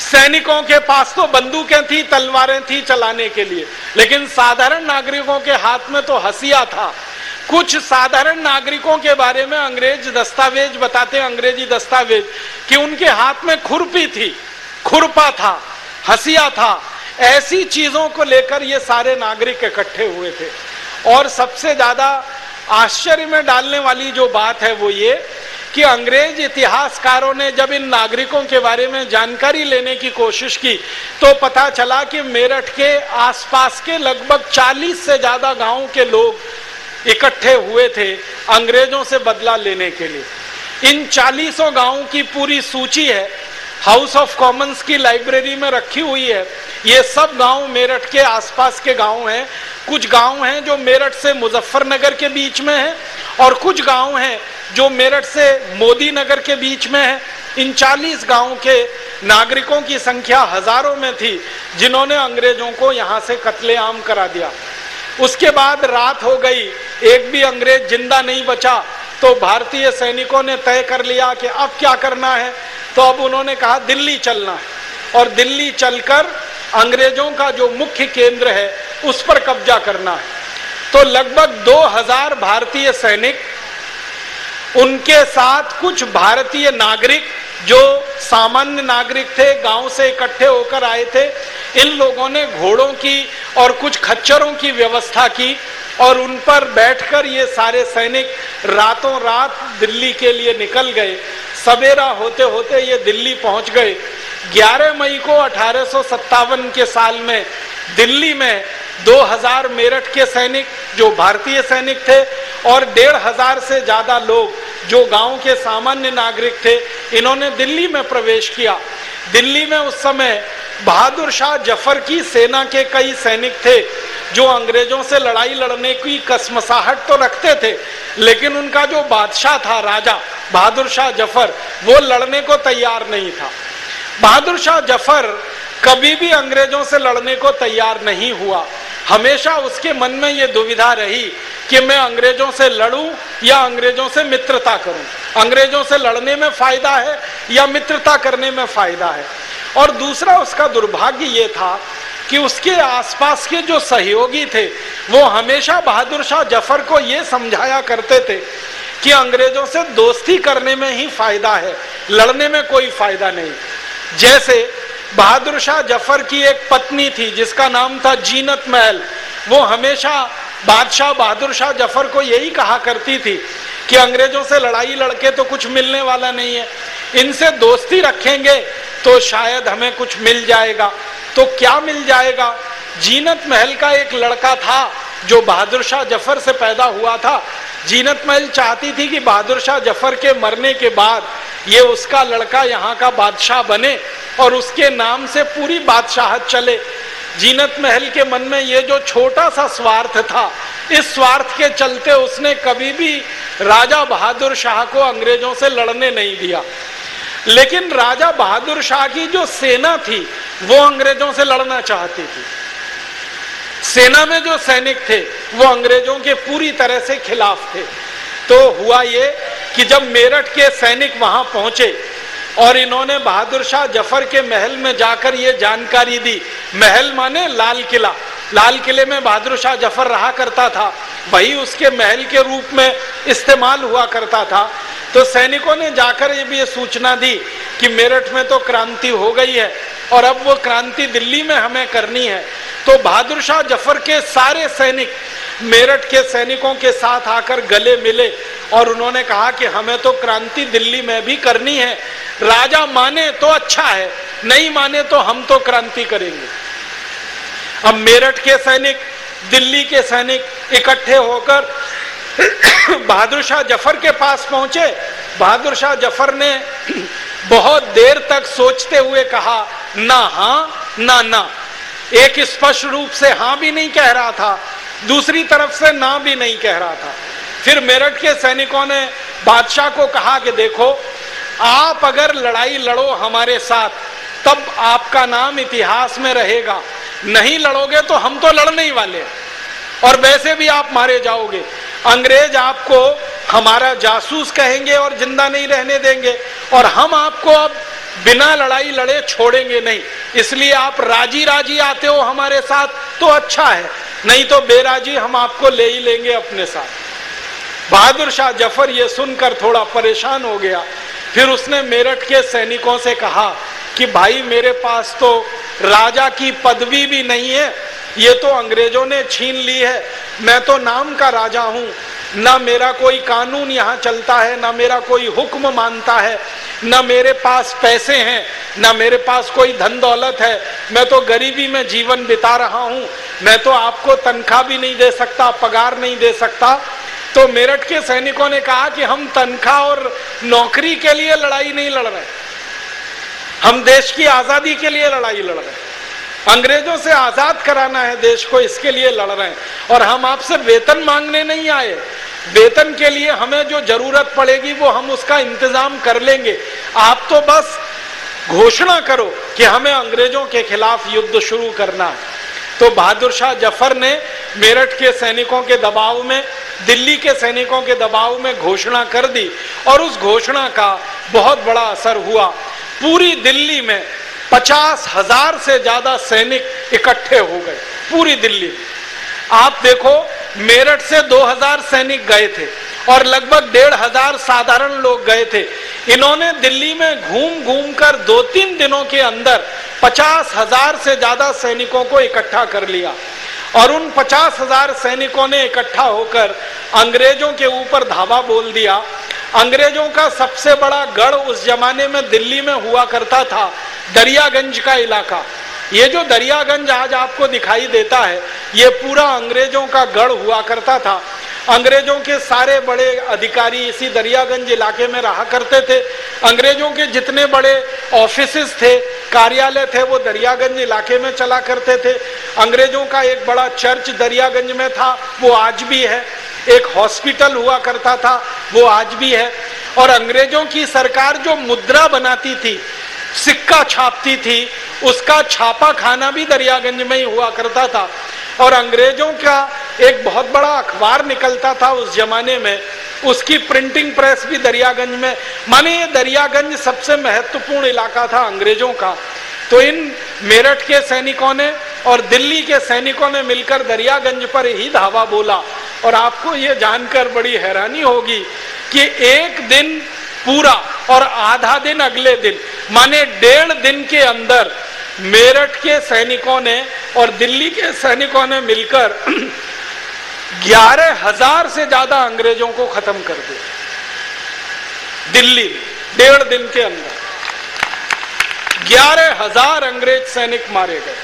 सैनिकों के पास तो बंदूकें थी, तलवारें थी चलाने के लिए, लेकिन साधारण नागरिकों के हाथ में तो हसिया था। कुछ साधारण नागरिकों के बारे में अंग्रेज दस्तावेज बताते हैं, अंग्रेजी दस्तावेज, कि उनके हाथ में खुरपी थी, खुरपा था, हसिया था। ऐसी चीजों को लेकर ये सारे नागरिक इकट्ठे हुए थे। और सबसे ज्यादा आश्चर्य में डालने वाली जो बात है वो ये कि अंग्रेज इतिहासकारों ने जब इन नागरिकों के बारे में जानकारी लेने की कोशिश की तो पता चला कि मेरठ के आसपास के लगभग 40 से ज्यादा गांवों के लोग इकट्ठे हुए थे अंग्रेजों से बदला लेने के लिए। इन 40 गांवों की पूरी सूची है, हाउस ऑफ कॉमन्स की लाइब्रेरी में रखी हुई है। ये सब गांव मेरठ के आसपास के गांव हैं। कुछ गांव हैं जो मेरठ से मुजफ्फरनगर के बीच में हैं और कुछ गांव हैं जो मेरठ से मोदी नगर के बीच में है। इन 40 गांवों के नागरिकों की संख्या हजारों में थी जिन्होंने अंग्रेजों को यहां से कत्लेआम करा दिया। उसके बाद रात हो गई, एक भी अंग्रेज जिंदा नहीं बचा, तो भारतीय सैनिकों ने तय कर लिया कि अब क्या करना है। तो अब उन्होंने कहा दिल्ली चलना है और दिल्ली चलकर अंग्रेजों का जो मुख्य केंद्र है उस पर कब्जा करना है। तो लगभग 2000 भारतीय सैनिक, उनके साथ कुछ भारतीय नागरिक जो सामान्य नागरिक थे, गांव से इकट्ठे होकर आए थे, इन लोगों ने घोड़ों की और कुछ खच्चरों की व्यवस्था की और उन पर बैठकर ये सारे सैनिक रातों रात दिल्ली के लिए निकल गए। सवेरा होते होते ये दिल्ली पहुंच गए। 11 मई को 1857 के साल में दिल्ली में 2000 मेरठ के सैनिक जो भारतीय सैनिक थे और 1500 से ज्यादा लोग जो गांव के सामान्य नागरिक थे, इन्होंने दिल्ली में प्रवेश किया। दिल्ली में उस समय बहादुर शाह जफर की सेना के कई सैनिक थे जो अंग्रेजों से लड़ाई लड़ने की कसमसाहट तो रखते थे, लेकिन उनका जो बादशाह था, राजा बहादुर शाह जफर, वो लड़ने को तैयार नहीं था। बहादुर शाह जफर कभी भी अंग्रेजों से लड़ने को तैयार नहीं हुआ। हमेशा उसके मन में ये दुविधा रही कि मैं अंग्रेजों से लड़ूं या अंग्रेजों से मित्रता करूं, अंग्रेजों से लड़ने में फायदा है या मित्रता करने में फायदा है। और दूसरा उसका दुर्भाग्य ये था कि उसके आसपास के जो सहयोगी थे वो हमेशा बहादुर शाह जफर को ये समझाया करते थे कि अंग्रेजों से दोस्ती करने में ही फायदा है, लड़ने में कोई फायदा नहीं। जैसे बहादुर शाह जफर की एक पत्नी थी जिसका नाम था जीनत महल, वो हमेशा बादशाह बहादुर शाह जफर को यही कहा करती थी कि अंग्रेजों से लड़ाई लड़के तो कुछ मिलने वाला नहीं है, इनसे दोस्ती रखेंगे तो शायद हमें कुछ मिल जाएगा। तो क्या मिल जाएगा? जीनत महल का एक लड़का था जो बहादुर शाह जफर से पैदा हुआ था। जीनत महल चाहती थी कि बहादुर शाह जफर के मरने के बाद ये उसका लड़का यहाँ का बादशाह बने और उसके नाम से पूरी बादशाहत चले। जीनत महल के मन में ये जो छोटा सा स्वार्थ था, इस स्वार्थ के चलते उसने कभी भी राजा बहादुर शाह को अंग्रेजों से लड़ने नहीं दिया। लेकिन राजा बहादुर शाह की जो सेना थी वो अंग्रेजों से लड़ना चाहती थी। सेना में जो सैनिक थे वो अंग्रेजों के पूरी तरह से खिलाफ थे। तो हुआ ये कि जब मेरठ के सैनिक वहां पहुंचे और इन्होंने बहादुर शाह जफर के महल में जाकर ये जानकारी दी, महल माने लाल किला, लाल किले में बहादुर शाह जफर रहा करता था, वही उसके महल के रूप में इस्तेमाल हुआ करता था। तो सैनिकों ने जाकर ये सूचना दी कि मेरठ में तो क्रांति हो गई है और अब वो क्रांति दिल्ली में हमें करनी है। तो बहादुर शाह जफर के सारे सैनिक मेरठ के सैनिकों के साथ आकर गले मिले और उन्होंने कहा कि हमें तो क्रांति दिल्ली में भी करनी है, राजा माने तो अच्छा है, नहीं माने तो हम तो क्रांति करेंगे। अब मेरठ के सैनिक, दिल्ली के सैनिक इकट्ठे होकर बहादुर शाह जफर के पास पहुंचे। बहादुर शाह जफर ने बहुत देर तक सोचते हुए कहा, ना हां ना ना। एक स्पष्ट रूप से हां भी नहीं कह रहा था, दूसरी तरफ से ना भी नहीं कह रहा था। फिर मेरठ के सैनिकों ने बादशाह को कहा कि देखो, आप अगर लड़ाई लड़ो हमारे साथ तब आपका नाम इतिहास में रहेगा, नहीं लड़ोगे तो हम तो लड़ने ही वाले हैं और वैसे भी आप मारे जाओगे। अंग्रेज आपको हमारा जासूस कहेंगे और जिंदा नहीं रहने देंगे और हम आपको अब बिना लड़ाई लड़े छोड़ेंगे नहीं, इसलिए आप राजी राजी आते हो हमारे साथ तो अच्छा है, नहीं तो बेराजी हम आपको ले ही लेंगे अपने साथ। बहादुर शाह जफर ये सुनकर थोड़ा परेशान हो गया। फिर उसने मेरठ के सैनिकों से कहा कि भाई मेरे पास तो राजा की पदवी भी नहीं है, ये तो अंग्रेजों ने छीन ली है, मैं तो नाम का राजा हूं, ना मेरा कोई कानून यहाँ चलता है, ना मेरा कोई हुक्म मानता है, ना मेरे पास पैसे हैं, ना मेरे पास कोई धन दौलत है, मैं तो गरीबी में जीवन बिता रहा हूं, मैं तो आपको तनख्वाह भी नहीं दे सकता, पगार नहीं दे सकता। तो मेरठ के सैनिकों ने कहा कि हम तनख्वाह और नौकरी के लिए लड़ाई नहीं लड़ रहे, हम देश की आजादी के लिए लड़ाई लड़ रहे हैं, अंग्रेजों से आजाद कराना है देश को, इसके लिए लड़ रहे हैं। और हम आपसे वेतन मांगने नहीं आए, वेतन के लिए हमें जो जरूरत पड़ेगी वो हम उसका इंतजाम कर लेंगे, आप तो बस घोषणा करो कि हमें अंग्रेजों के खिलाफ युद्ध शुरू करना है। तो बहादुर शाह जफर ने मेरठ के सैनिकों के दबाव में, दिल्ली के सैनिकों के दबाव में घोषणा कर दी, और उस घोषणा का बहुत बड़ा असर हुआ। पूरी दिल्ली में 50,000 से ज्यादा सैनिक इकट्ठे हो गए, पूरी दिल्ली। आप देखो मेरठ से 2000 सैनिक गए थे और लगभग 1500 साधारण लोग गए थे। इन्होंने दिल्ली में घूम घूम कर 2-3 दिनों के अंदर 50,000 से ज्यादा सैनिकों को इकट्ठा कर लिया, और उन 50,000 सैनिकों ने इकट्ठा होकर अंग्रेजों के ऊपर धावा बोल दिया। अंग्रेजों का सबसे बड़ा गढ़ उस जमाने में दिल्ली में हुआ करता था दरियागंज का इलाका। ये जो दरियागंज आज आपको दिखाई देता है, ये पूरा अंग्रेजों का गढ़ हुआ करता था। अंग्रेजों के सारे बड़े अधिकारी इसी दरियागंज इलाके में रहा करते थे। अंग्रेजों के जितने बड़े ऑफिसेस थे, कार्यालय थे, वो दरियागंज इलाके में चला करते थे। अंग्रेजों का एक बड़ा चर्च दरियागंज में था, वो आज भी है। एक हॉस्पिटल हुआ करता था, वो आज भी है। और अंग्रेजों की सरकार जो मुद्रा बनाती थी, सिक्का छापती थी, उसका छापा खाना भी दरियागंज में ही हुआ करता था। और अंग्रेजों का एक बहुत बड़ा अखबार निकलता था उस जमाने में, उसकी प्रिंटिंग प्रेस भी दरियागंज में। माने ये दरियागंज सबसे महत्वपूर्ण इलाका था अंग्रेजों का। तो इन मेरठ के सैनिकों ने और दिल्ली के सैनिकों ने मिलकर दरियागंज पर ही धावा बोला। और आपको ये जानकर बड़ी हैरानी होगी कि एक दिन पूरा और आधा दिन अगले दिन, माने 1.5 दिन के अंदर मेरठ के सैनिकों ने और दिल्ली के सैनिकों ने मिलकर 11,000 से ज्यादा अंग्रेजों को खत्म कर दिया। दिल्ली में 1.5 दिन के अंदर 11,000 अंग्रेज सैनिक मारे गए।